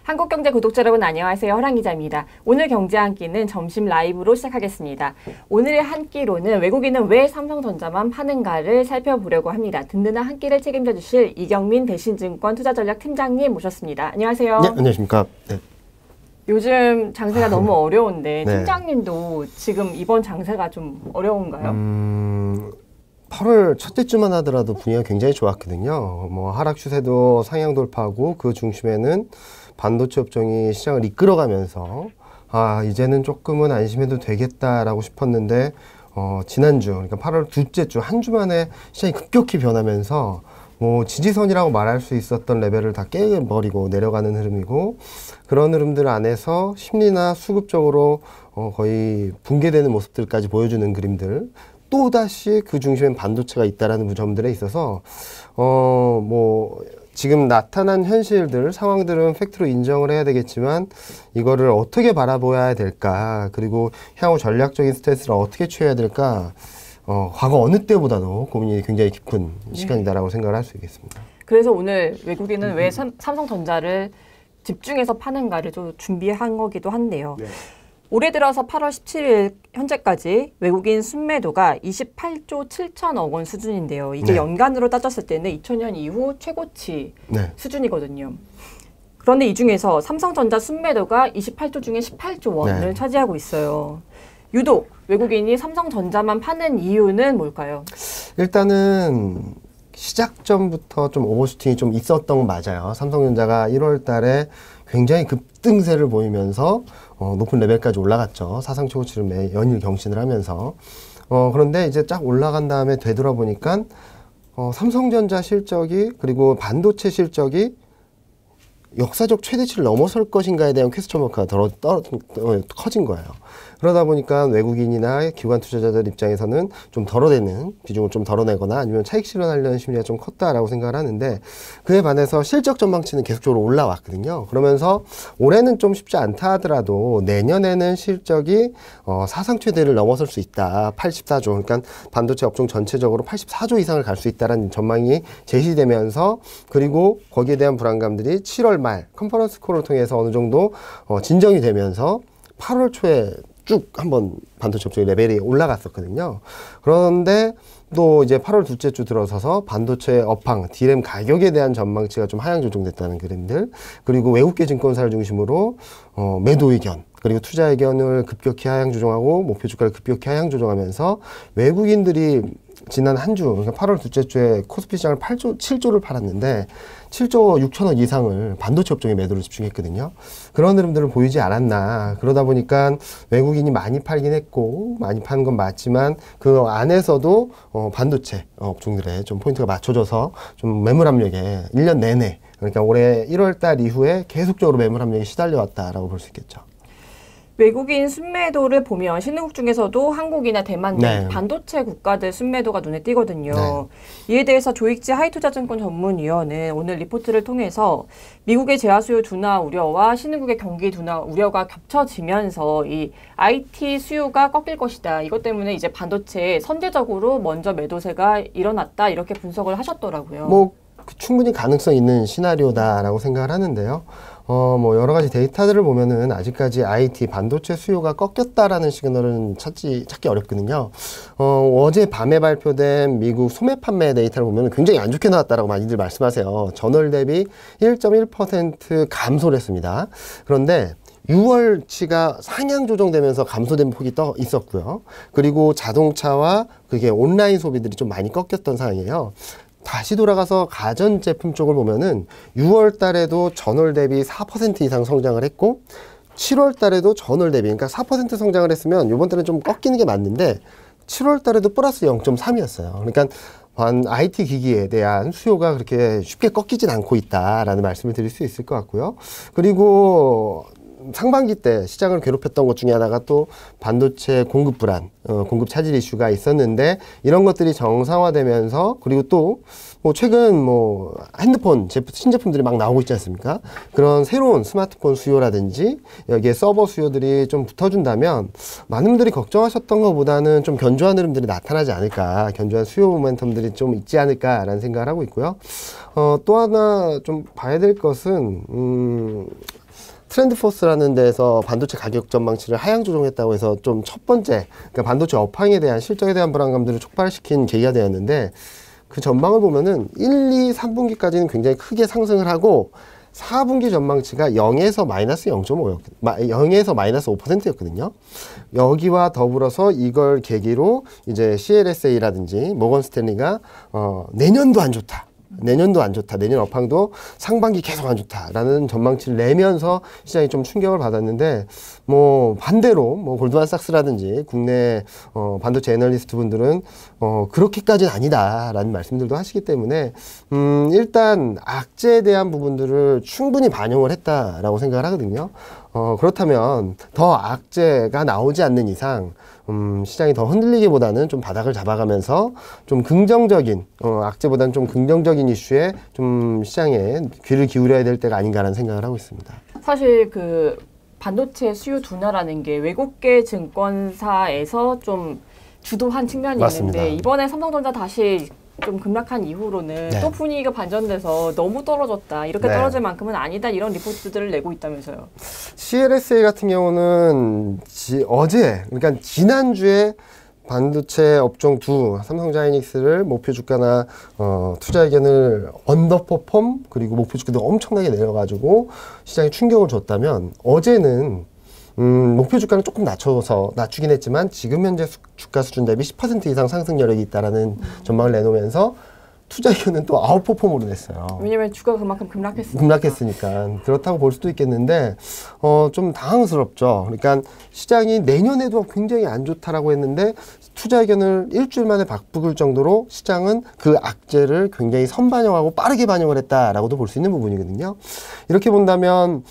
한국경제 구독자 여러분 안녕하세요. 허랑기자입니다. 오늘 경제 한 끼는 점심 라이브로 시작하겠습니다. 오늘의 한 끼로는 외국인은 왜 삼성전자만 파는가를 살펴보려고 합니다. 든든한 한 끼를 책임져 주실 이경민 대신증권 투자전략 팀장님 모셨습니다. 안녕하세요. 네, 안녕하십니까. 네. 요즘 장세가 너무 어려운데 네. 팀장님도 지금 이번 장세가 좀 어려운가요? 8월 첫째 주만 하더라도 분위기가 굉장히 좋았거든요. 뭐 하락 추세도 상향 돌파하고 그 중심에는 반도체 업종이 시장을 이끌어가면서 이제는 조금은 안심해도 되겠다라고 싶었는데 지난주 그러니까 8월 둘째 주 한 주 만에 시장이 급격히 변하면서 뭐 지지선이라고 말할 수 있었던 레벨을 다 깨버리고 내려가는 흐름이고, 그런 흐름들 안에서 심리나 수급적으로 거의 붕괴되는 모습들까지 보여주는 그림들, 또다시 그 중심엔 반도체가 있다라는 점들에 있어서 뭐 지금 나타난 현실들, 상황들은 팩트로 인정을 해야 되겠지만 이거를 어떻게 바라보아야 될까, 그리고 향후 전략적인 스탠스를 어떻게 취해야 될까, 과거 어느 때보다도 고민이 굉장히 깊은 시간이다라고 생각을 할 수 있겠습니다. 그래서 오늘 외국인은 왜 삼성전자를 집중해서 파는가를 좀 준비한 거기도 한데요. 네. 올해 들어서 8월 17일 현재까지 외국인 순매도가 28조 7천억 원 수준인데요. 이게 네. 연간으로 따졌을 때는 2000년 이후 최고치 네. 수준이거든요. 그런데 이 중에서 삼성전자 순매도가 28조 중에 18조 원을 네. 차지하고 있어요. 유독 외국인이 삼성전자만 파는 이유는 뭘까요? 일단은 시작 전부터 좀 오버슈팅이 좀 있었던 건 맞아요. 삼성전자가 1월 달에 굉장히 급등세를 보이면서 높은 레벨까지 올라갔죠. 사상 최고치를 연일 경신을 하면서. 그런데 이제 쫙 올라간 다음에 되돌아보니까 삼성전자 실적이, 그리고 반도체 실적이 역사적 최대치를 넘어설 것인가에 대한 퀘스천 마크가 커진 거예요. 그러다 보니까 외국인이나 기관 투자자들 입장에서는 좀 덜어내는, 비중을 좀 덜어내거나 아니면 차익 실현하려는 심리가 좀 컸다라고 생각을 하는데, 그에 반해서 실적 전망치는 계속적으로 올라왔거든요. 그러면서 올해는 좀 쉽지 않다 하더라도 내년에는 실적이 사상 최대를 넘어설 수 있다. 84조, 그러니까 반도체 업종 전체적으로 84조 이상을 갈 수 있다는 전망이 제시되면서, 그리고 거기에 대한 불안감들이 7월 말 컨퍼런스 콜을 통해서 어느 정도 진정이 되면서 8월 초에 쭉 한번 반도체 업종의 레벨이 올라갔었거든요. 그런데 또 이제 8월 둘째 주 들어서서 반도체 업황, D램 가격에 대한 전망치가 좀 하향 조정됐다는 그림들, 그리고 외국계 증권사를 중심으로 매도 의견, 그리고 투자 의견을 급격히 하향 조정하고 목표 주가를 급격히 하향 조정하면서 외국인들이 지난 한 주, 그러니까 8월 둘째 주에 코스피 시장을 7조를 팔았는데 7조 6천억 이상을 반도체 업종에 매도를 집중했거든요. 그런 흐름들을 보이지 않았나. 그러다 보니까 외국인이 많이 팔긴 했고, 많이 파는 건 맞지만 그 안에서도 반도체 업종들에 좀 포인트가 맞춰져서 좀 매물 압력에 1년 내내, 그러니까 올해 1월 달 이후에 계속적으로 매물 압력이 시달려왔다라고 볼 수 있겠죠. 외국인 순매도를 보면 신흥국 중에서도 한국이나 대만 등 네. 반도체 국가들 순매도가 눈에 띄거든요. 네. 이에 대해서 조익지 하이투자증권 전문위원은 오늘 리포트를 통해서 미국의 재화 수요 둔화 우려와 신흥국의 경기 둔화 우려가 겹쳐지면서 이 IT 수요가 꺾일 것이다. 이것 때문에 이제 반도체에 선제적으로 먼저 매도세가 일어났다. 이렇게 분석을 하셨더라고요. 뭐 충분히 가능성 있는 시나리오다라고 생각을 하는데요. 뭐 여러 가지 데이터들을 보면은 아직까지 IT 반도체 수요가 꺾였다라는 시그널은 찾기 어렵거든요. 어제 밤에 발표된 미국 소매 판매 데이터를 보면 굉장히 안 좋게 나왔다라고 많이들 말씀하세요. 전월 대비 1.1% 감소를 했습니다. 그런데 6월치가 상향 조정되면서 감소된 폭이 있었고요. 그리고 자동차와 그게 온라인 소비들이 좀 많이 꺾였던 상황이에요. 다시 돌아가서 가전제품 쪽을 보면은 6월 달에도 전월 대비 4% 이상 성장을 했고, 7월 달에도 전월 대비, 그러니까 4% 성장을 했으면 이번 달에 좀 꺾이는 게 맞는데 7월 달에도 플러스 0.3이었어요. 그러니까 IT 기기에 대한 수요가 그렇게 쉽게 꺾이진 않고 있다라는 말씀을 드릴 수 있을 것 같고요. 그리고 상반기 때 시장을 괴롭혔던 것 중에 하나가 또 반도체 공급 불안, 공급 차질 이슈가 있었는데, 이런 것들이 정상화되면서, 그리고 또 뭐 최근 뭐 핸드폰 신제품들이 막 나오고 있지 않습니까? 그런 새로운 스마트폰 수요라든지 여기에 서버 수요들이 좀 붙어준다면 많은 분들이 걱정하셨던 것보다는 좀 견조한 흐름들이 나타나지 않을까, 견조한 수요 모멘텀들이 좀 있지 않을까라는 생각을 하고 있고요. 또 하나 좀 봐야 될 것은 트렌드포스라는 데서 반도체 가격 전망치를 하향 조정했다고 해서 좀 첫 번째, 그러니까 반도체 업황에 대한 실적에 대한 불안감들을 촉발시킨 계기가 되었는데, 그 전망을 보면은 1, 2, 3분기까지는 굉장히 크게 상승을 하고 4분기 전망치가 0에서 마이너스 0.5에서 마이너스 5%였거든요. 여기와 더불어서 이걸 계기로 이제 CLSA라든지 모건 스탠리가 내년도 안 좋다. 내년도 안 좋다. 내년 업황도 상반기 계속 안 좋다라는 전망치를 내면서 시장이 좀 충격을 받았는데, 뭐 반대로 뭐 골드만삭스라든지 국내 반도체 애널리스트 분들은 그렇게까지는 아니다라는 말씀들도 하시기 때문에 일단 악재에 대한 부분들을 충분히 반영을 했다라고 생각을 하거든요. 그렇다면 더 악재가 나오지 않는 이상 시장이 더 흔들리기보다는 좀 바닥을 잡아가면서 좀 긍정적인 악재보다는 좀 긍정적인 이슈에 좀 시장에 귀를 기울여야 될 때가 아닌가라는 생각을 하고 있습니다. 사실 그 반도체 수요 둔화라는 게 외국계 증권사에서 좀 주도한 측면이 맞습니다. 있는데, 이번에 삼성전자 다시 좀 급락한 이후로는 네. 또 분위기가 반전돼서 너무 떨어졌다, 이렇게 네. 떨어질 만큼은 아니다, 이런 리포트들을 내고 있다면서요. CLSA 같은 경우는 어제, 그러니까 지난주에 반도체 업종 삼성자이닉스를 목표 주가나 투자 의견을 언더퍼폼, 그리고 목표 주가도 엄청나게 내려가지고 시장에 충격을 줬다면, 어제는 목표 주가는 조금 낮추긴 했지만 지금 현재 주가 수준 대비 10% 이상 상승 여력이 있다라는 전망을 내놓으면서 투자 의견은 또 아웃퍼폼으로 냈어요. 왜냐면 주가가 그만큼 급락했으니까. 급락했으니까. 그렇다고 볼 수도 있겠는데, 좀 당황스럽죠. 그러니까 시장이 내년에도 굉장히 안 좋다라고 했는데, 투자 의견을 일주일 만에 바꿀 정도로 시장은 그 악재를 굉장히 선반영하고 빠르게 반영을 했다라고도 볼 수 있는 부분이거든요. 이렇게 본다면,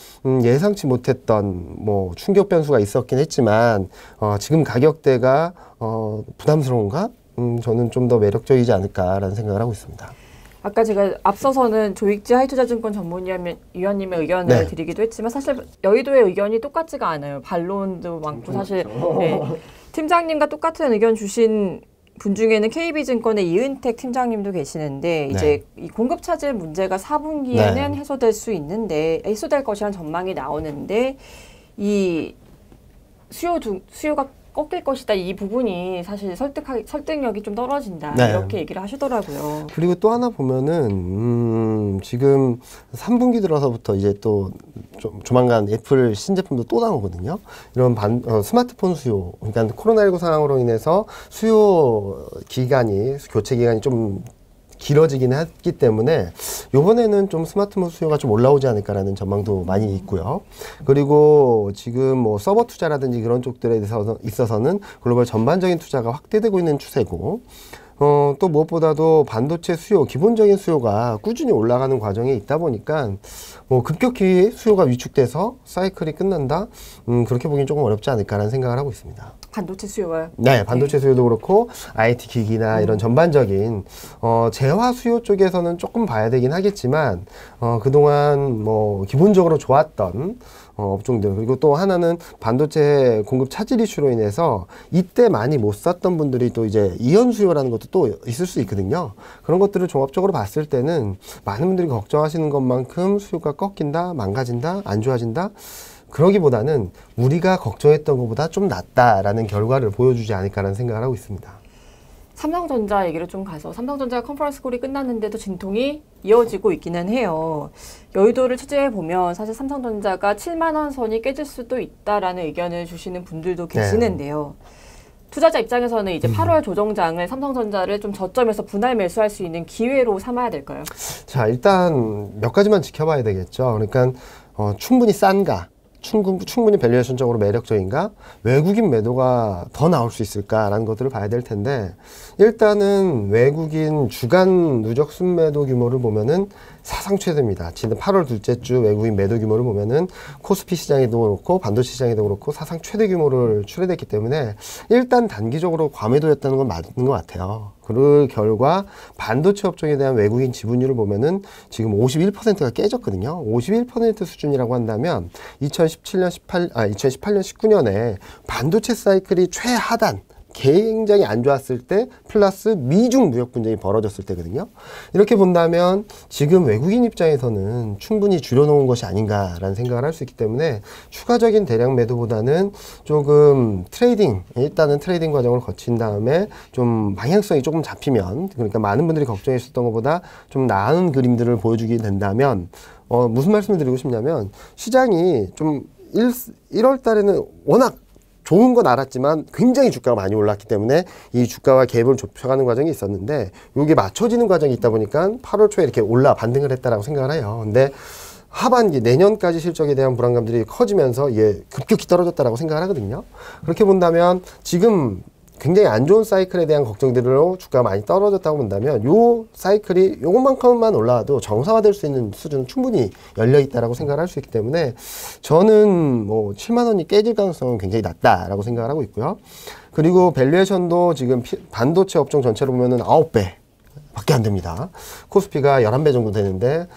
예상치 못했던 뭐 충격 변수가 있었긴 했지만, 지금 가격대가, 부담스러운가? 저는 좀 더 매력적이지 않을까라는 생각을 하고 있습니다. 아까 제가 앞서서는 조익지 하이투자증권 전문위원님의 의견을 네. 드리기도 했지만, 사실 여의도의 의견이 똑같지가 않아요. 반론도 많고, 사실 네. 팀장님과 똑같은 의견 주신 분 중에는 KB증권의 이은택 팀장님도 계시는데, 이제 이 공급 차질 문제가 4분기에는 해소될 수 있는데, 해소될 것이라는 전망이 나오는데, 이 수요가 꺾일 것이다, 이 부분이 사실 설득력이 좀 떨어진다, 이렇게 얘기를 하시더라고요. 그리고 또 하나 보면은 지금 3분기 들어서부터 이제 또 조만간 애플 신제품도 또 나오거든요. 이런 스마트폰 수요, 그러니까 코로나19 상황으로 인해서 교체 기간이 좀 길어지긴 했기 때문에 이번에는 좀 스마트폰 수요가 좀 올라오지 않을까라는 전망도 많이 있고요. 그리고 지금 뭐 서버 투자라든지 그런 쪽들에 있어서는 글로벌 전반적인 투자가 확대되고 있는 추세고, 또 무엇보다도 반도체 수요, 기본적인 수요가 꾸준히 올라가는 과정에 있다 보니까 뭐 급격히 수요가 위축돼서 사이클이 끝난다? 그렇게 보기는 조금 어렵지 않을까라는 생각을 하고 있습니다. 반도체 수요가요? 네, 반도체 수요도 그렇고 IT 기기나 이런 전반적인 재화 수요 쪽에서는 조금 봐야 되긴 하겠지만, 그동안 뭐 기본적으로 좋았던 업종들, 그리고 또 하나는 반도체 공급 차질 이슈로 인해서 이때 많이 못 샀던 분들이 또 이제 이연 수요라는 것도 또 있을 수 있거든요. 그런 것들을 종합적으로 봤을 때는 많은 분들이 걱정하시는 것만큼 수요가 꺾인다, 망가진다, 안 좋아진다, 그러기보다는 우리가 걱정했던 것보다 좀 낫다라는 결과를 보여주지 않을까라는 생각을 하고 있습니다. 삼성전자 얘기를 좀 가서, 삼성전자 컨퍼런스 콜이 끝났는데도 진통이 이어지고 있기는 해요. 여의도를 취재해보면 사실 삼성전자가 7만 원 선이 깨질 수도 있다라는 의견을 주시는 분들도 계시는데요. 투자자 입장에서는 이제 8월 조정장을 삼성전자를 좀 저점에서 분할 매수할 수 있는 기회로 삼아야 될까요? 자, 일단 몇 가지만 지켜봐야 되겠죠. 그러니까 충분히 싼가? 충분히 밸류에이션적으로 매력적인가? 외국인 매도가 더 나올 수 있을까라는 것들을 봐야 될 텐데, 일단은 외국인 주간 누적 순매도 규모를 보면은 사상 최대입니다. 지난 8월 둘째 주 외국인 매도 규모를 보면은 코스피 시장에도 그렇고 반도체 시장에도 그렇고 사상 최대 규모를 출회됐기 때문에 일단 단기적으로 과매도였다는 건 맞는 것 같아요. 그 결과 반도체 업종에 대한 외국인 지분율을 보면은 지금 51%가 깨졌거든요. 51% 수준이라고 한다면 2018년, 19년에 반도체 사이클이 최하단, 굉장히 안 좋았을 때 플러스 미중 무역 분쟁이 벌어졌을 때거든요. 이렇게 본다면 지금 외국인 입장에서는 충분히 줄여놓은 것이 아닌가라는 생각을 할 수 있기 때문에 추가적인 대량 매도보다는 조금 일단은 트레이딩 과정을 거친 다음에 좀 방향성이 조금 잡히면, 그러니까 많은 분들이 걱정했었던 것보다 좀 나은 그림들을 보여주게 된다면, 무슨 말씀을 드리고 싶냐면, 시장이 좀 1월 달에는 워낙 좋은 건 알았지만 굉장히 주가가 많이 올랐기 때문에 이 주가와 갭을 좁혀가는 과정이 있었는데, 이게 맞춰지는 과정이 있다 보니까 8월 초에 이렇게 반등을 했다라고 생각을 해요. 근데 하반기 내년까지 실적에 대한 불안감들이 커지면서 이게 급격히 떨어졌다라고 생각을 하거든요. 그렇게 본다면 지금 굉장히 안 좋은 사이클에 대한 걱정들로 주가가 많이 떨어졌다고 본다면, 요 사이클이 요것만큼만 올라와도 정상화될 수 있는 수준은 충분히 열려 있다라고 생각을 할 수 있기 때문에, 저는 뭐 7만 원이 깨질 가능성은 굉장히 낮다라고 생각을 하고 있고요. 그리고 밸류에이션도 지금 반도체 업종 전체로 보면은 9배 밖에 안 됩니다. 코스피가 11배 정도 되는데,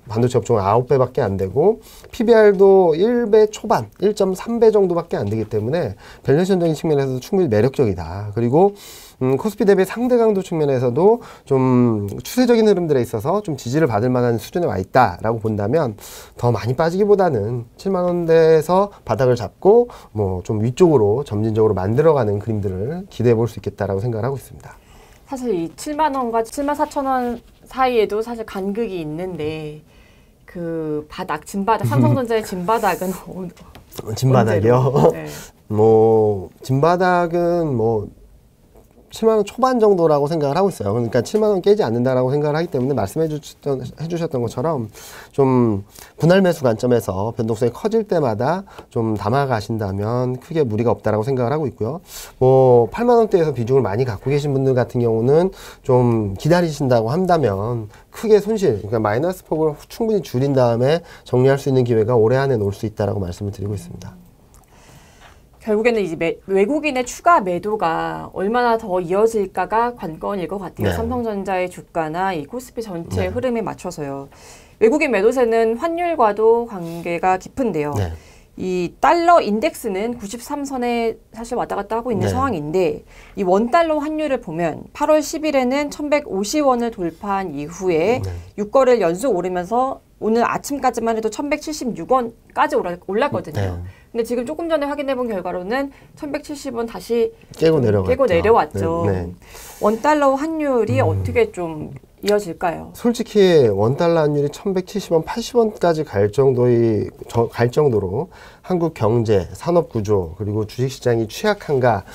반도체 업종은 9배 밖에 안 되고, PBR도 1배 초반, 1.3배 정도밖에 안 되기 때문에, 밸류에이션적인 측면에서도 충분히 매력적이다. 그리고, 코스피 대비 상대 강도 측면에서도 좀 추세적인 흐름들에 있어서 좀 지지를 받을 만한 수준에 와 있다라고 본다면, 더 많이 빠지기보다는 7만 원대에서 바닥을 잡고, 뭐 좀 위쪽으로 점진적으로 만들어가는 그림들을 기대해 볼 수 있겠다라고 생각을 하고 있습니다. 사실 이 7만 원과 7만 4천 원 사이에도 사실 간극이 있는데, 그 바닥, 진바닥, 삼성전자의 진바닥은 진바닥이요? 네. 뭐 진바닥은 뭐 7만 원 초반 정도라고 생각을 하고 있어요. 그러니까 7만 원 깨지 않는다라고 생각을 하기 때문에, 말씀해 주셨던 것처럼 좀 분할 매수 관점에서 변동성이 커질 때마다 좀 담아 가신다면 크게 무리가 없다라고 생각을 하고 있고요. 뭐 8만 원대에서 비중을 많이 갖고 계신 분들 같은 경우는 좀 기다리신다고 한다면 크게 손실, 그러니까 마이너스 폭을 충분히 줄인 다음에 정리할 수 있는 기회가 올해 안에 올 수 있다라고 말씀을 드리고 있습니다. 결국에는 이제 외국인의 추가 매도가 얼마나 더 이어질까가 관건일 것 같아요. 네. 삼성전자의 주가나 이 코스피 전체 흐름에 맞춰서요. 외국인 매도세는 환율과도 관계가 깊은데요. 네. 이 달러 인덱스는 93선에 사실 왔다 갔다 하고 있는 네. 상황인데, 이 원달러 환율을 보면 8월 10일에는 1150원을 돌파한 이후에 6거래일 연속 오르면서 오늘 아침까지만 해도 1176원까지 올랐거든요. 네. 근데 지금 조금 전에 확인해 본 결과로는 1170원 다시 깨고 내려왔죠. 네. 원달러 환율이 어떻게 좀 이어질까요? 솔직히 원달러 환율이 1170원, 80원까지 갈 정도로 한국 경제, 산업 구조, 그리고 주식 시장이 취약한가?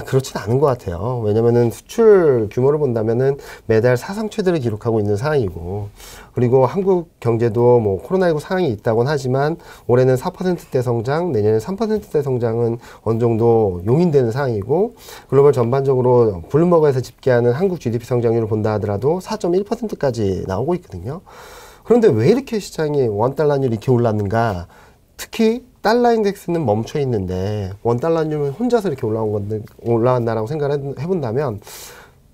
그렇진 않은 것 같아요. 왜냐면은 수출 규모를 본다면은 매달 사상 최대를 기록하고 있는 상황이고, 그리고 한국 경제도 뭐 코로나19 상황이 있다곤 하지만 올해는 4%대 성장, 내년에 3%대 성장은 어느 정도 용인되는 상황이고, 글로벌 전반적으로 블룸버그에서 집계하는 한국 GDP 성장률을 본다 하더라도 4.1%까지 나오고 있거든요. 그런데 왜 이렇게 시장이 원달러 환율이 이렇게 올랐는가? 특히 달러 인덱스는 멈춰 있는데 원달러 환율은 혼자서 이렇게 올라간다라고 생각을 해본다면,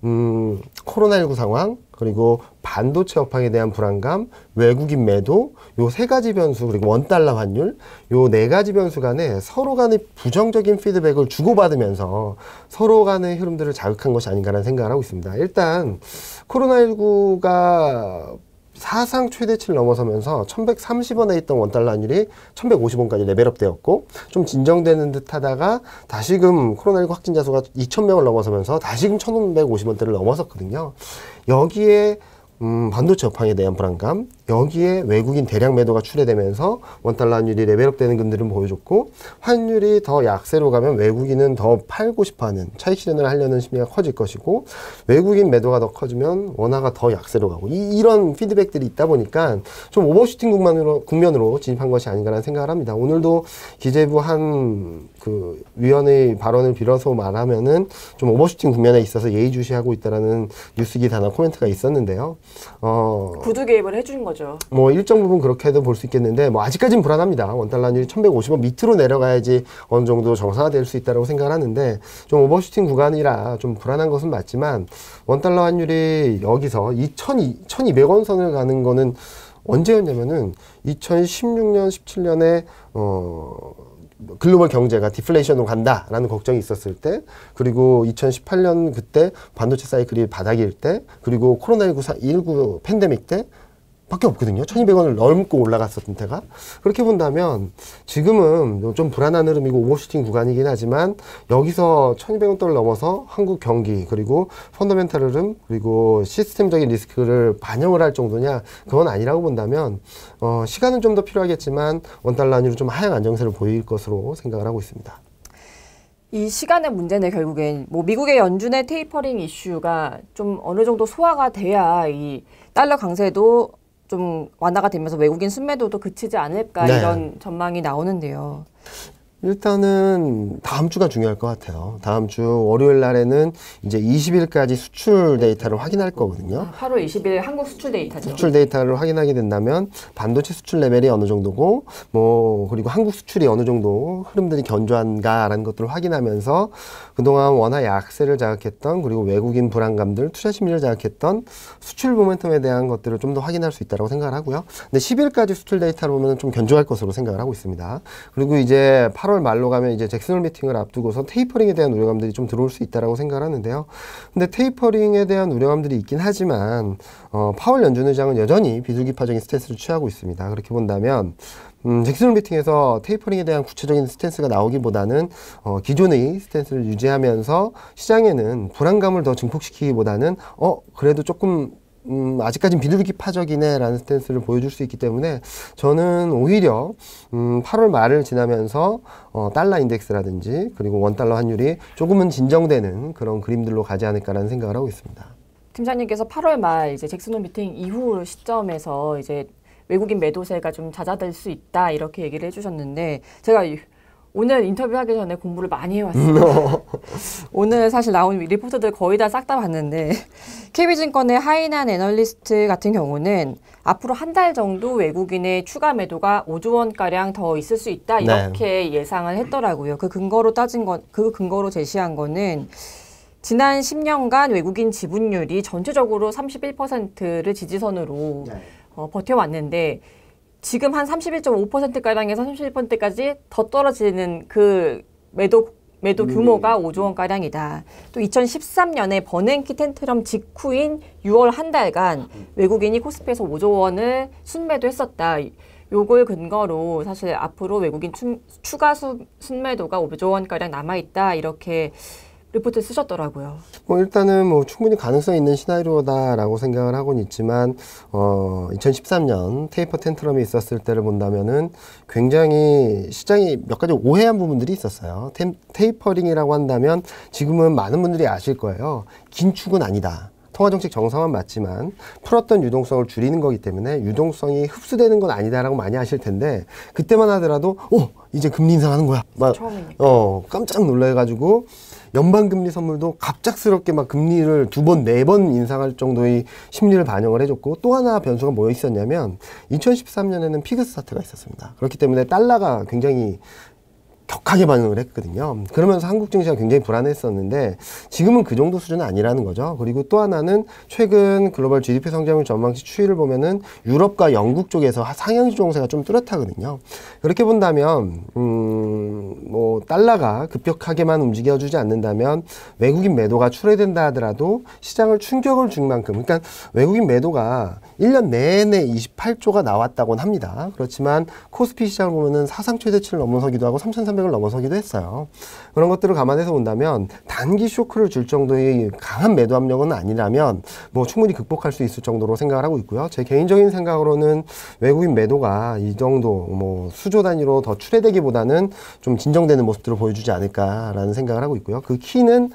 코로나19 상황, 그리고 반도체 업황에 대한 불안감, 외국인 매도, 요 세 가지 변수, 그리고 원달러 환율, 요 네 가지 변수 간에 서로 간의 부정적인 피드백을 주고받으면서 서로 간의 흐름들을 자극한 것이 아닌가라는 생각을 하고 있습니다. 일단 코로나19가 사상 최대치를 넘어서면서 1130원에 있던 원달러 환율이 1150원까지 레벨업 되었고, 좀 진정되는 듯 하다가 다시금 코로나19 확진자 수가 2000명을 넘어서면서 다시금 1150원대를 넘어섰거든요. 여기에 반도체 업황에 대한 불안감, 여기에 외국인 대량 매도가 출회되면서 원달러 환율이 레벨업 되는 근들은 보여줬고, 환율이 더 약세로 가면 외국인은 더 팔고 싶어하는 차익 실현을 하려는 심리가 커질 것이고, 외국인 매도가 더 커지면 원화가 더 약세로 가고, 이런 피드백들이 있다 보니까 좀 오버슈팅 국면으로 진입한 것이 아닌가라는 생각을 합니다. 오늘도 기재부 한 그 위원의 발언을 빌어서 말하면은 좀 오버슈팅 국면에 있어서 예의주시하고 있다라는 뉴스 기사나 코멘트가 있었는데요. 구두 개입을 해준 거죠. 뭐 일정 부분 그렇게도 볼 수 있겠는데, 뭐 아직까지는 불안합니다. 원달러 환율이 1150원 밑으로 내려가야지 어느 정도 정상화될 수 있다고 생각을 하는데, 좀 오버슈팅 구간이라 좀 불안한 것은 맞지만, 원달러 환율이 여기서 1200원 선을 가는 거는 언제였냐면은 2016년, 17년에 글로벌 경제가 디플레이션으로 간다라는 걱정이 있었을 때, 그리고 2018년 그때 반도체 사이클이 바닥일 때, 그리고 코로나19 팬데믹 때 밖에 없거든요. 1200원을 넘고 올라갔었던 때가. 그렇게 본다면 지금은 좀 불안한 흐름이고 오버슈팅 구간이긴 하지만 여기서 1200원대를 넘어서 한국 경기 그리고 펀더멘탈 흐름 그리고 시스템적인 리스크를 반영을 할 정도냐, 그건 아니라고 본다면 시간은 좀 더 필요하겠지만 원달러 환율이 좀 하향 안정세를 보일 것으로 생각을 하고 있습니다. 이 시간의 문제는 결국엔 뭐 미국의 연준의 테이퍼링 이슈가 좀 어느 정도 소화가 돼야 이 달러 강세도 좀 완화가 되면서 외국인 순매도도 그치지 않을까, 네. 이런 전망이 나오는데요. 일단은 다음 주가 중요할 것 같아요. 다음 주 월요일 날에는 이제 20일까지 수출 데이터를 확인할 거거든요. 8월 20일 한국 수출 데이터죠. 수출 데이터를 확인하게 된다면 반도체 수출 레벨이 어느 정도고 그리고 한국 수출이 어느 정도 흐름들이 견조한가라는 것들을 확인하면서 그동안 원화 약세를 자극했던, 그리고 외국인 불안감들, 투자 심리를 자극했던 수출 모멘텀에 대한 것들을 좀 더 확인할 수 있다고 생각을 하고요. 근데 10일까지 수출 데이터를 보면 좀 견조할 것으로 생각을 하고 있습니다. 그리고 이제 8월 말로 가면 이제 잭슨홀 미팅을 앞두고서 테이퍼링에 대한 우려감들이 좀 들어올 수 있다라고 생각을 하는데요. 근데 테이퍼링에 대한 우려감들이 있긴 하지만 파월 연준 의장은 여전히 비둘기파적인 스탠스를 취하고 있습니다. 그렇게 본다면 잭슨홀 미팅에서 테이퍼링에 대한 구체적인 스탠스가 나오기보다는 기존의 스탠스를 유지하면서 시장에는 불안감을 더 증폭시키기보다는 그래도 조금 아직까진 비둘기파적이네 라는 스탠스를 보여줄 수 있기 때문에 저는 오히려 8월 말을 지나면서 달러 인덱스라든지 그리고 원달러 환율이 조금은 진정되는 그런 그림들로 가지 않을까라는 생각을 하고 있습니다. 팀장님께서 8월 말 이제 잭슨홀 미팅 이후 시점에서 이제 외국인 매도세가 좀 잦아들 수 있다, 이렇게 얘기를 해주셨는데, 제가 오늘 인터뷰하기 전에 공부를 많이 해왔어요. 오늘 사실 나온 리포트들 거의 다 싹 다 봤는데, KB증권의 하이난 애널리스트 같은 경우는 앞으로 한 달 정도 외국인의 추가 매도가 5조 원가량 더 있을 수 있다, 이렇게 예상을 했더라고요. 그 근거로 제시한 거는 지난 10년간 외국인 지분율이 전체적으로 31%를 지지선으로 버텨왔는데, 지금 한 31.5%가량에서 31%까지 더 떨어지는 그 매도 규모가 5조 원가량이다. 또 2013년에 버냉키 텐트럼 직후인 6월 한 달간 외국인이 코스피에서 5조 원을 순매도했었다. 요걸 근거로 사실 앞으로 외국인 추가 순매도가 5조 원가량 남아있다, 이렇게 리포트 쓰셨더라고요. 일단은 충분히 가능성 있는 시나리오다라고 생각을 하고는 있지만 2013년 테이퍼 텐트럼이 있었을 때를 본다면은 굉장히 시장이 몇 가지 오해한 부분들이 있었어요. 테이퍼링이라고 한다면 지금은 많은 분들이 아실 거예요. 긴축은 아니다. 통화정책 정상화는 맞지만 풀었던 유동성을 줄이는 거기 때문에 유동성이 흡수되는 건 아니다라고 많이 하실 텐데, 그때만 하더라도 이제 금리 인상하는 거야. 깜짝 놀라가지고 연방금리 선물도 갑작스럽게 막 금리를 2번, 4번 인상할 정도의 심리를 반영을 해줬고, 또 하나 변수가 뭐가 있었냐면 2013년에는 피그 스타트가 있었습니다. 그렇기 때문에 달러가 굉장히 격하게 반응을 했거든요. 그러면서 한국 증시가 굉장히 불안했었는데 지금은 그 정도 수준은 아니라는 거죠. 그리고 또 하나는 최근 글로벌 GDP 성장률 전망치 추이를 보면은 유럽과 영국 쪽에서 상향 조정세가 좀 뚜렷하거든요. 그렇게 본다면 달러가 급격하게만 움직여주지 않는다면 외국인 매도가 출회된다 하더라도 시장을 충격을 줄 만큼, 그러니까 외국인 매도가 1년 내내 28조가 나왔다고는 합니다. 그렇지만 코스피 시장을 보면은 사상 최대치를 넘어서기도 하고 3,300을 넘어서기도 했어요. 그런 것들을 감안해서 본다면 단기 쇼크를 줄 정도의 강한 매도 압력은 아니라면 충분히 극복할 수 있을 정도로 생각을 하고 있고요. 제 개인적인 생각으로는 외국인 매도가 이 정도 수조 단위로 더 출회되기보다는 좀 진정되는 모습들을 보여주지 않을까라는 생각을 하고 있고요. 그 키는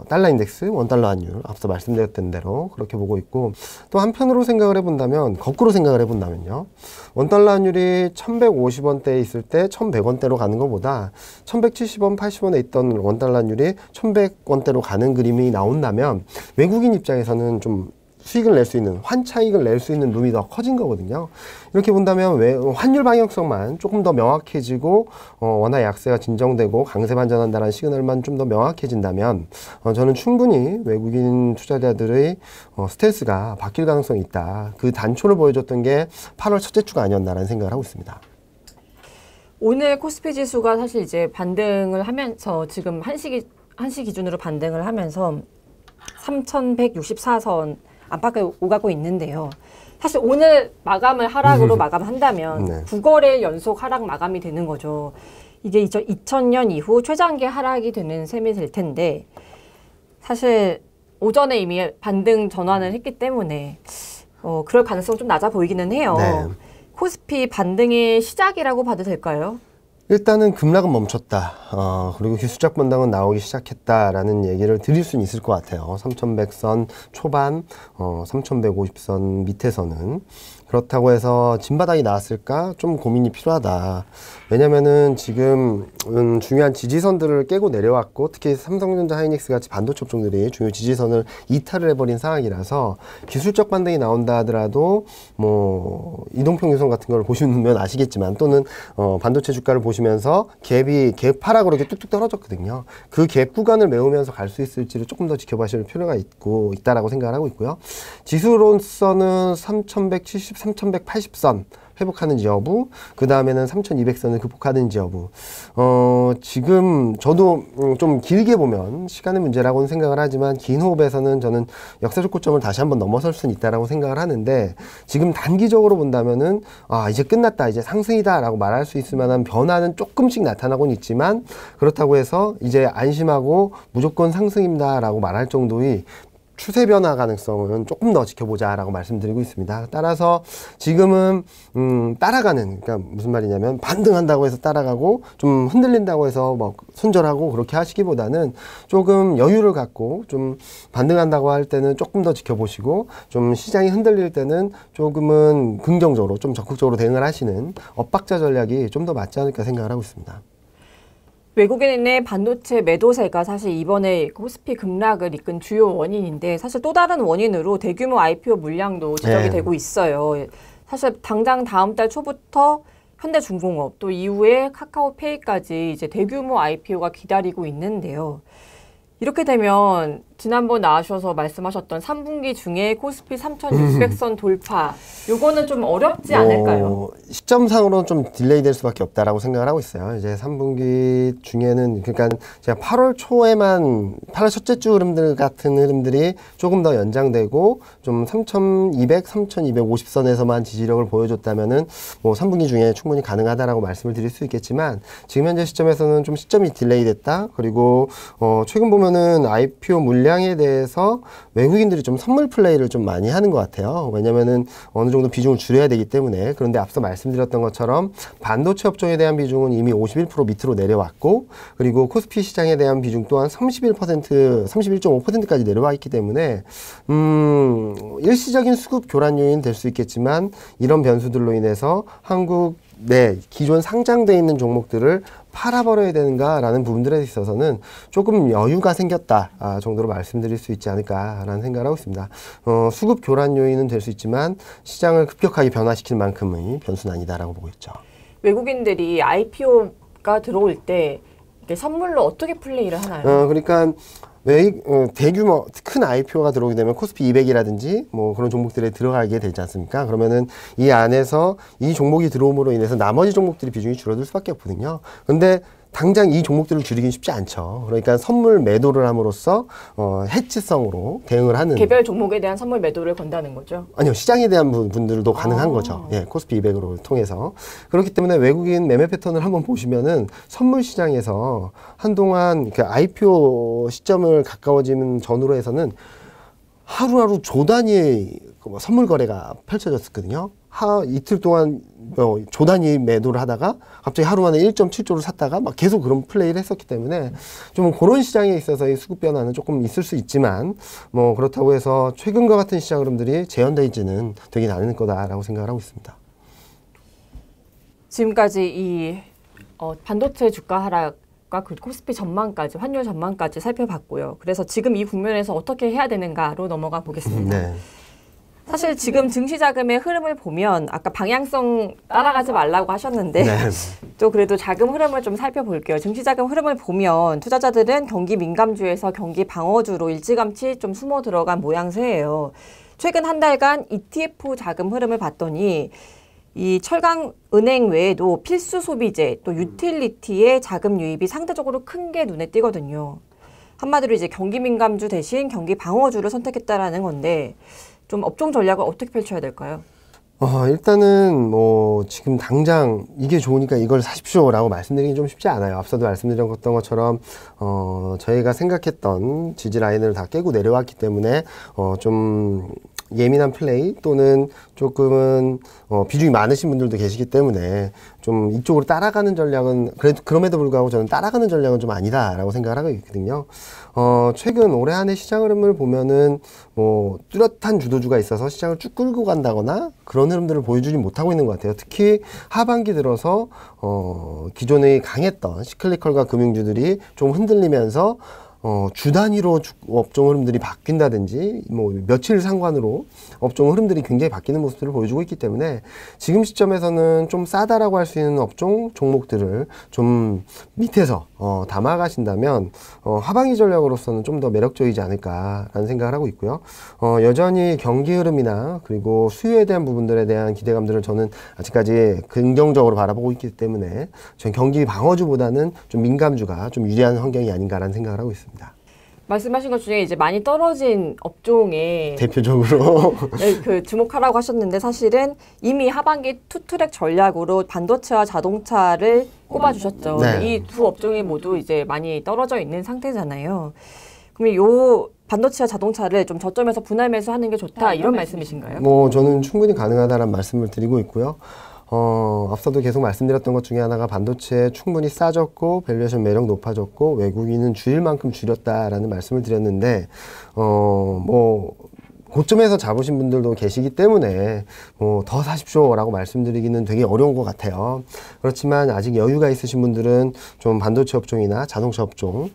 달러 인덱스, 원달러 환율, 앞서 말씀드렸던 대로 그렇게 보고 있고, 또 한편으로 생각을 해본다면, 거꾸로 생각을 해본다면요, 원달러 환율이 1150원대에 있을 때 1100원대로 가는 것보다 1170원, 80원에 있던 원달러 환율이 1100원대로 가는 그림이 나온다면 외국인 입장에서는 좀 수익을 낼 수 있는, 환차익을 낼 수 있는 룸이 더 커진 거거든요. 이렇게 본다면 환율 방향성만 조금 더 명확해지고 원화 약세가 진정되고 강세 반전한다는 시그널만 좀 더 명확해진다면 저는 충분히 외국인 투자자들의 스탠스가 바뀔 가능성이 있다. 그 단초를 보여줬던 게 8월 첫째 주가 아니었나라는 생각을 하고 있습니다. 오늘 코스피 지수가 사실 이제 반등을 하면서 지금 한시 기준으로 반등을 하면서 3,164선 안팎을 오가고 있는데요. 사실 오늘 마감을 하락으로 마감한다면 네. 9거래일 연속 하락 마감이 되는 거죠. 이게 2000년 이후 최장기 하락이 되는 셈이 될 텐데 사실 오전에 이미 반등 전환을 했기 때문에 그럴 가능성은 좀 낮아 보이기는 해요. 네. 코스피 반등의 시작이라고 봐도 될까요? 일단은 급락은 멈췄다. 그리고 기술적 반등은 나오기 시작했다라는 얘기를 드릴 수는 있을 것 같아요. 3,100선 초반, 3,150선 밑에서는. 그렇다고 해서 진바닥이 나왔을까? 좀 고민이 필요하다. 왜냐면은 지금 중요한 지지선들을 깨고 내려왔고, 특히 삼성전자, 하이닉스 같이 반도체 업종들이 중요 지지선을 이탈을 해버린 상황이라서 기술적 반등이 나온다 하더라도 뭐 이동평 유선 같은 걸 보시면 아시겠지만 또는 반도체 주가를 보시면서 갭 하락으로 이렇게 뚝뚝 떨어졌거든요. 그 갭 구간을 메우면서 갈 수 있을지를 조금 더 지켜보실 필요가 있다라고 생각을 하고 있고요. 지수로서는 3,170, 3,180선 회복하는지 여부, 그 다음에는 3,200선을 극복하는지 여부. 지금 저도 좀 길게 보면 시간의 문제라고는 생각을 하지만 긴 호흡에서는 저는 역사적 고점을 다시 한번 넘어설 수는 있다라고 생각을 하는데 지금 단기적으로 본다면은 이제 끝났다, 이제 상승이다라고 말할 수 있을 만한 변화는 조금씩 나타나고는 있지만 그렇다고 해서 이제 안심하고 무조건 상승입니다라고 말할 정도의 추세 변화 가능성은 조금 더 지켜보자라고 말씀드리고 있습니다. 따라서 지금은 따라가는, 그러니까 무슨 말이냐면 반등한다고 해서 따라가고 좀 흔들린다고 해서 뭐 손절하고 그렇게 하시기보다는 조금 여유를 갖고 좀 반등한다고 할 때는 조금 더 지켜보시고 좀 시장이 흔들릴 때는 조금은 긍정적으로 좀 적극적으로 대응을 하시는 엇박자 전략이 좀 더 맞지 않을까 생각을 하고 있습니다. 외국인의 반도체 매도세가 사실 이번에 코스피 급락을 이끈 주요 원인인데 사실 또 다른 원인으로 대규모 IPO 물량도 지적이 네. 되고 있어요. 사실 당장 다음 달 초부터 현대중공업 또 이후에 카카오페이까지 이제 대규모 IPO가 기다리고 있는데요. 이렇게 되면 지난번 나와셔서 말씀하셨던 3분기 중에 코스피 3,600선 돌파 요거는 좀 어렵지 않을까요? 시점상으로는 좀 딜레이 될 수밖에 없다라고 생각을 하고 있어요. 이제 3분기 중에는 그러니까 제가 8월 초에만 8월 첫째 주 흐름들 같은 흐름들이 조금 더 연장되고 좀 3,200, 3,250선에서만 지지력을 보여줬다면은 뭐 3분기 중에 충분히 가능하다라고 말씀을 드릴 수 있겠지만 지금 현재 시점에서는 좀 시점이 딜레이 됐다. 그리고 최근 보면은 IPO 물량에 대해서 외국인들이 좀 선물 플레이를 좀 많이 하는 것 같아요. 왜냐면은 어느 정도 비중을 줄여야 되기 때문에. 그런데 앞서 말씀드렸던 것처럼 반도체 업종에 대한 비중은 이미 51% 밑으로 내려왔고 그리고 코스피 시장에 대한 비중 또한 31.5%까지 내려와 있기 때문에 일시적인 수급 교란 요인 될 수 있겠지만 이런 변수들로 인해서 한국 내 기존 상장돼 있는 종목들을 팔아버려야 되는가라는 부분들에 있어서는 조금 여유가 생겼다 정도로 말씀드릴 수 있지 않을까라는 생각을 하고 있습니다. 수급 교란 요인은 될 수 있지만 시장을 급격하게 변화시킬 만큼의 변수는 아니다라고 보고 있죠. 외국인들이 IPO가 들어올 때 이게 선물로 어떻게 플레이를 하나요? 그러니까 대규모 큰 IPO가 들어오게 되면 코스피 200이라든지 뭐 그런 종목들에 들어가게 되지 않습니까? 그러면은 이 안에서 이 종목이 들어옴으로 인해서 나머지 종목들이 비중이 줄어들 수밖에 없거든요. 근데 당장 이 종목들을 줄이긴 쉽지 않죠. 그러니까 선물 매도를 함으로써 해치성으로 대응을 하는 개별 종목에 대한 선물 매도를 건다는 거죠? 아니요. 시장에 대한 분들도 가능한 거죠. 예, 코스피 200으로 통해서. 그렇기 때문에 외국인 매매 패턴을 한번 보시면은 선물 시장에서 한동안 그 IPO 시점을 가까워지는 전후로 해서는 하루하루 조 단위의 선물 거래가 펼쳐졌었거든요. 이틀 동안 조 단위 매도를 하다가 갑자기 하루 만에 1.7조를 샀다가 막 계속 그런 플레이를 했었기 때문에 좀 그런 시장에 있어서의 수급 변화는 조금 있을 수 있지만 뭐 그렇다고 해서 최근과 같은 시장 흐름들이 재현되지는 되긴 않을 거다라고 생각을 하고 있습니다. 지금까지 이 반도체 주가 하락과 그 코스피 전망까지 환율 전망까지 살펴봤고요. 그래서 지금 이 국면에서 어떻게 해야 되는가로 넘어가 보겠습니다. 네. 사실 지금 증시 자금의 흐름을 보면 아까 방향성 따라가지 말라고 하셨는데 네. 또 그래도 자금 흐름을 좀 살펴볼게요. 증시 자금 흐름을 보면 투자자들은 경기 민감주에서 경기 방어주로 일찌감치 좀 숨어 들어간 모양새예요. 최근 한 달간 ETF 자금 흐름을 봤더니 이 철강 은행 외에도 필수 소비재 또 유틸리티의 자금 유입이 상대적으로 큰 게 눈에 띄거든요. 한마디로 이제 경기 민감주 대신 경기 방어주를 선택했다라는 건데 좀 업종 전략을 어떻게 펼쳐야 될까요? 일단은 뭐 지금 당장 이게 좋으니까 이걸 사십시오라고 말씀드리기 좀 쉽지 않아요. 앞서도 말씀드렸던 것처럼 저희가 생각했던 지지 라인을 다 깨고 내려왔기 때문에 좀 예민한 플레이 또는 조금은 비중이 많으신 분들도 계시기 때문에 좀 이쪽으로 따라가는 전략은 그럼에도 불구하고 저는 따라가는 전략은 좀 아니다라고 생각을 하고 있거든요. 최근 올해 한 해 시장 흐름을 보면은 뭐 뚜렷한 주도주가 있어서 시장을 쭉 끌고 간다거나 그런 흐름들을 보여주지 못하고 있는 것 같아요. 특히 하반기 들어서 기존에 강했던 시클리컬과 금융주들이 좀 흔들리면서 주 단위로 업종 흐름들이 바뀐다든지 뭐 며칠 상관으로 업종 흐름들이 굉장히 바뀌는 모습들을 보여주고 있기 때문에 지금 시점에서는 좀 싸다라고 할 수 있는 업종 종목들을 좀 밑에서 담아가신다면 하방위 전략으로서는 좀 더 매력적이지 않을까라는 생각을 하고 있고요. 여전히 경기 흐름이나 그리고 수요에 대한 부분들에 대한 기대감들을 저는 아직까지 긍정적으로 바라보고 있기 때문에 저는 경기 방어주보다는 좀 민감주가 좀 유리한 환경이 아닌가라는 생각을 하고 있습니다. 말씀하신 것 중에 이제 많이 떨어진 업종에 대표적으로 네, 그 주목하라고 하셨는데 사실은 이미 하반기 투트랙 전략으로 반도체와 자동차를 꼽아주셨죠. 네. 이 두 업종이 모두 이제 많이 떨어져 있는 상태잖아요. 그럼 요 반도체와 자동차를 좀 저점에서 분할 매수하는 게 좋다 이런 말씀이신가요? 뭐 저는 충분히 가능하다는 말씀을 드리고 있고요. 앞서도 계속 말씀드렸던 것 중에 하나가 반도체 충분히 싸졌고 밸류에이션 매력 높아졌고 외국인은 줄일 만큼 줄였다라는 말씀을 드렸는데 뭐 고점에서 잡으신 분들도 계시기 때문에 뭐 더 사십시오라고 말씀드리기는 되게 어려운 것 같아요. 그렇지만 아직 여유가 있으신 분들은 좀 반도체 업종이나 자동차 업종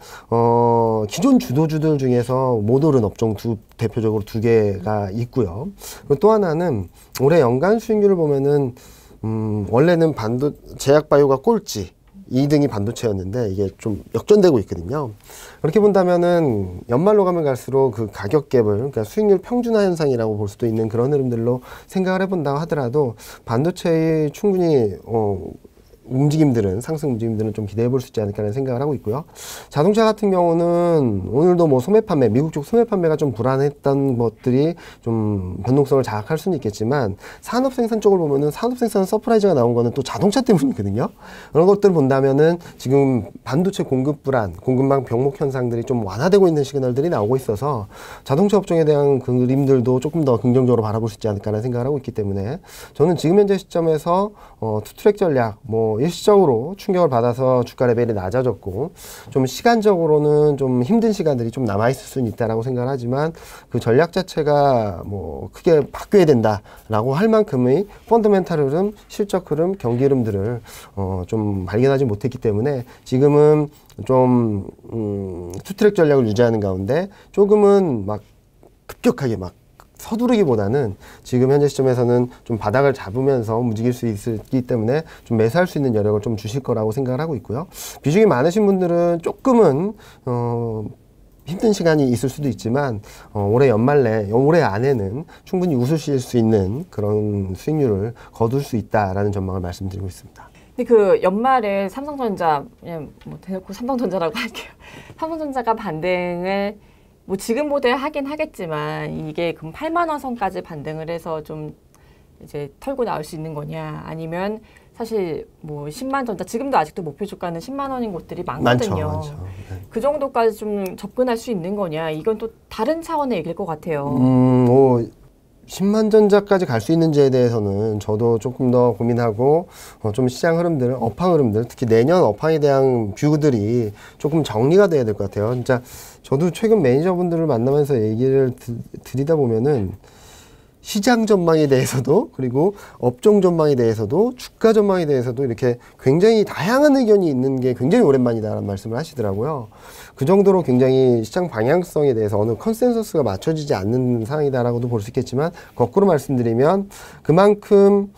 기존 주도주들 중에서 못 오른 업종 대표적으로 두 개가 있고요. 그리고 또 하나는 올해 연간 수익률을 보면은 원래는 제약바이오가 꼴찌 2등이 반도체였는데 이게 좀 역전되고 있거든요. 그렇게 본다면은 연말로 가면 갈수록 그 가격 갭을 그러니까 수익률 평준화 현상이라고 볼 수도 있는 그런 흐름들로 생각을 해본다고 하더라도 반도체의 충분히 상승 움직임들은 좀 기대해 볼 수 있지 않을까라는 생각을 하고 있고요. 자동차 같은 경우는 오늘도 뭐 소매 판매, 미국 쪽 소매 판매가 좀 불안했던 것들이 좀 변동성을 자극할 수는 있겠지만 산업 생산 쪽을 보면은 산업 생산 서프라이즈가 나온 거는 또 자동차 때문이거든요. 그런 것들을 본다면은 지금 반도체 공급 불안, 공급망 병목 현상들이 좀 완화되고 있는 시그널들이 나오고 있어서 자동차 업종에 대한 그림들도 조금 더 긍정적으로 바라볼 수 있지 않을까라는 생각을 하고 있기 때문에 저는 지금 현재 시점에서 투트랙 전략, 뭐 일시적으로 충격을 받아서 주가 레벨이 낮아졌고 좀 시간적으로는 좀 힘든 시간들이 좀 남아있을 수는 있다라고 생각을 하지만 그 전략 자체가 뭐 크게 바뀌어야 된다라고 할 만큼의 펀더멘탈 흐름, 실적 흐름, 경기 흐름들을 좀 발견하지 못했기 때문에 지금은 좀 투트랙 전략을 유지하는 가운데 조금은 막 급격하게 막 서두르기보다는 지금 현재 시점에서는 좀 바닥을 잡으면서 움직일 수 있기 때문에 좀 매수할 수 있는 여력을 좀 주실 거라고 생각을 하고 있고요. 비중이 많으신 분들은 조금은 힘든 시간이 있을 수도 있지만 올해 연말 내 올해 안에는 충분히 웃으실 수 있는 그런 수익률을 거둘 수 있다라는 전망을 말씀드리고 있습니다. 근데 그 연말에 삼성전자 그냥 뭐 대놓고 삼성전자라고 할게요. 삼성전자가 반등을 뭐 지금보다 하긴 하겠지만 이게 그럼 8만 원 선까지 반등을 해서 좀 이제 털고 나올 수 있는 거냐 아니면 사실 뭐 10만 전자 지금도 아직도 목표 주가는 10만 원인 곳들이 많거든요. 많죠. 네. 그 정도까지 좀 접근할 수 있는 거냐 이건 또 다른 차원의 얘기일 것 같아요. 10만 전자까지 갈 수 있는지에 대해서는 저도 조금 더 고민하고 좀 시장 흐름들, 업황 흐름들, 특히 내년 업황에 대한 뷰들이 조금 정리가 돼야 될 것 같아요. 진짜 저도 최근 매니저분들을 만나면서 얘기를 드리다 보면은 시장 전망에 대해서도 그리고 업종 전망에 대해서도 주가 전망에 대해서도 이렇게 굉장히 다양한 의견이 있는 게 굉장히 오랜만이다라는 말씀을 하시더라고요. 그 정도로 굉장히 시장 방향성에 대해서 어느 컨센서스가 맞춰지지 않는 상황이다라고도 볼 수 있겠지만 거꾸로 말씀드리면 그만큼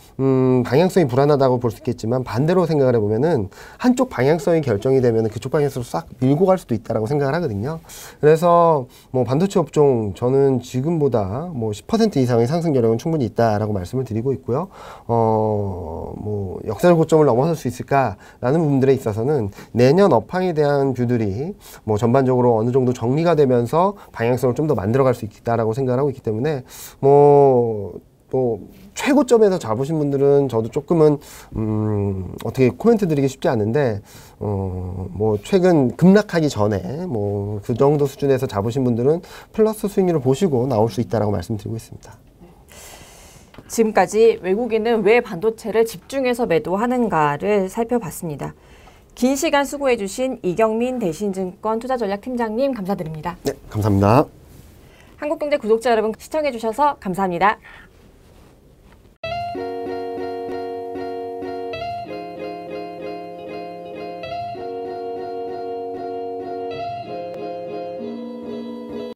방향성이 불안하다고 볼 수 있겠지만 반대로 생각을 해보면은 한쪽 방향성이 결정이 되면 그쪽 방향성으로 싹 밀고 갈 수도 있다라고 생각을 하거든요. 그래서 뭐 반도체 업종 저는 지금보다 뭐 10% 이상의 상승 여력은 충분히 있다라고 말씀을 드리고 있고요. 뭐 역사적 고점을 넘어설 수 있을까라는 부분들에 있어서는 내년 업황에 대한 뷰들이 뭐 전반적으로 어느 정도 정리가 되면서 방향성을 좀 더 만들어갈 수 있다라고 생각을 하고 있기 때문에 뭐 최고점에서 잡으신 분들은 저도 조금은 어떻게 코멘트 드리기 쉽지 않은데 뭐 최근 급락하기 전에 뭐 그 정도 수준에서 잡으신 분들은 플러스 수익률을 보시고 나올 수 있다라고 말씀드리고 있습니다. 지금까지 외국인은 왜 반도체를 집중해서 매도하는가를 살펴봤습니다. 긴 시간 수고해주신 이경민 대신증권 투자전략팀장님 감사드립니다. 네, 감사합니다. 한국경제 구독자 여러분 시청해주셔서 감사합니다.